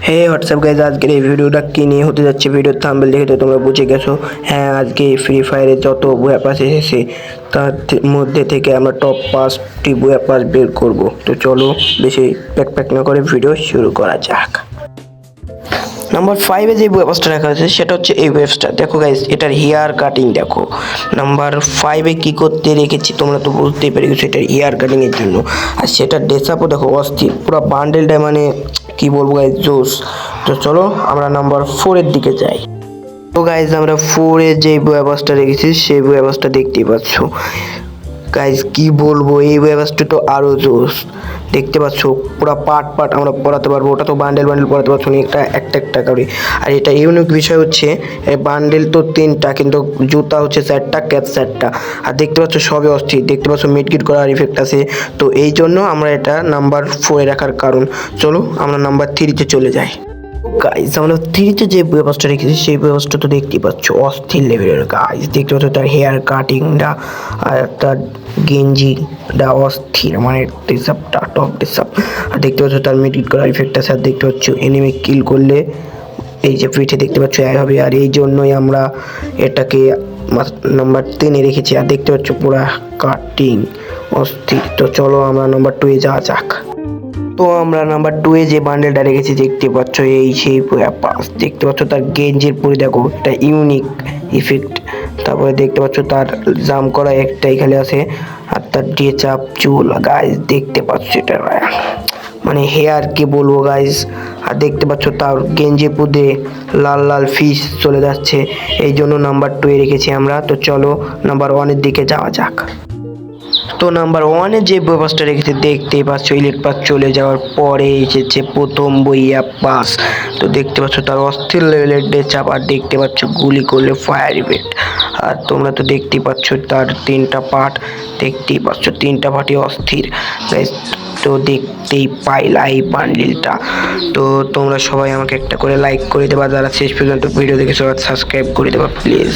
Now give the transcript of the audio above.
হে WhatsApp guys, আজকের এই ভিডিওটা কি নিয়ে হতে যাচ্ছে ভিডিওর থাম্বনেল দেখে তো তোমরা বুঝে গেছো। হ্যাঁ, আজকে ফ্রি ফায়ারে যত বইয়া পাস এসেছে তার মধ্যে থেকে আমরা টপ 5টি বইয়া পাস বের করব। তো চলো বেশি প্যাক না করে ভিডিও শুরু করা যাক। নাম্বার 5-এ যে ওয়েবসটা রাখা আছে সেটা হচ্ছে এই ওয়েবসটা। দেখো গাইস, এটার হেয়ার কাটিং দেখো। নাম্বার 5-এ কি করতে রেখেছি তোমরা তো বুঝতেই পেরে গেছো, এটার হেয়ার কাটিং এর জন্য। আর সেটার ড্রেসআপও দেখো অস্থির, পুরো বান্ডেলটা মানে কি বলবো গাইস, জোস। তো চলো আমরা নাম্বার 4-এর দিকে যাই। তো গাইস, আমরা 4-এ যে ওয়েবসটা রেখেছি সেই ওয়েবসটা দেখতেই পাচ্ছ। গাইজ কি বলবো, এই ওয়েবসটা তো আরও জোস। দেখতে পাচ্ছ পুরো পার্ট আমরা পড়াতে পারবো। ওটা তো বান্ডেল পড়াতে পারছো না, একটা করে। আর এটা ইউনিক বিষয় হচ্ছে বান্ডেল তো 3টা, কিন্তু জুতা হচ্ছে 4টা, ক্যাপ 4টা। আর দেখতে পাচ্ছ সবই অস্থির, দেখতে পাচ্ছ মিডকিট করার ইফেক্ট আছে। তো এই জন্য আমরা এটা নাম্বার 4-এ রাখার কারণ। চলো আমরা নাম্বার 3-তে চলে যাই। গাইজ, আমরা 3-তে যে ব্যবস্থা রেখেছি সেই ব্যবস্থা তো দেখতেই পাচ্ছ অস্থির লেভেলের। গাইজ দেখতে পাচ্ছ তার হেয়ার কাটিংটা আর তার গেঞ্জিটা অস্থির, মানে ড্রেসআপটা টপ ড্রেসআপ। আর দেখতে পাচ্ছ তার মিডিট করার ইফেক্ট আছে। আর দেখতে পাচ্ছ এনিমি কিল করলে এই যে পিঠে দেখতে পাচ্ছ অ্যাড হবে। আর এই জন্যই আমরা এটাকে নাম্বার 10-এ রেখেছি। আর দেখতে পাচ্ছ পুরা কাটিং অস্থির। তো চলো আমরা নাম্বার 2-এ যাওয়া যাক। তো আমরা নাম্বার 2-এ যে বান্ডেলটা রেখেছি দেখতে পাচ্ছ এই সেই পাস। দেখতে পাচ্ছ তার গেঞ্জির পরে দেখো এটা ইউনিক ইফেক্ট। তারপরে দেখতে পাচ্ছ তার জাম করা একটা এখানে আছে। আর তার ড্রেসআপ চুল গাইজ দেখতে পাচ্ছ, এটা মানে হেয়ার কি বলবো গাইজ। আর দেখতে পাচ্ছ তার গেঞ্জি পুদে লাল লাল ফিস চলে যাচ্ছে। এই জন্য নাম্বার 2-এ রেখেছি আমরা। তো চলো নাম্বার 1-এর দিকে যাওয়া যাক। তো নাম্বার 1-এ যে ব্যবস্থা রেখেছে দেখতেই পাচ্ছ, ইলিট পাস চলে যাওয়ার পরে এসেছে প্রথম বইয়া পাস। তো দেখতে পাচ্ছ তার অস্থির লেভেলের ড্রেসআপ। আর দেখতে পাচ্ছ গুলি করলে ফায়ার ইফেক্ট। আর তোমরা তো দেখতেই পাচ্ছ তার 3টা পার্ট, দেখতেই পাচ্ছ 3টা পার্টই অস্থির। তো দেখতেই পাইলা এই বান্ডিলটা। তো তোমরা সবাই আমাকে একটা করে লাইক করে দেবা, যারা শেষ পর্যন্ত ভিডিও দেখে সবাই সাবস্ক্রাইব করে দেবা প্লিজ।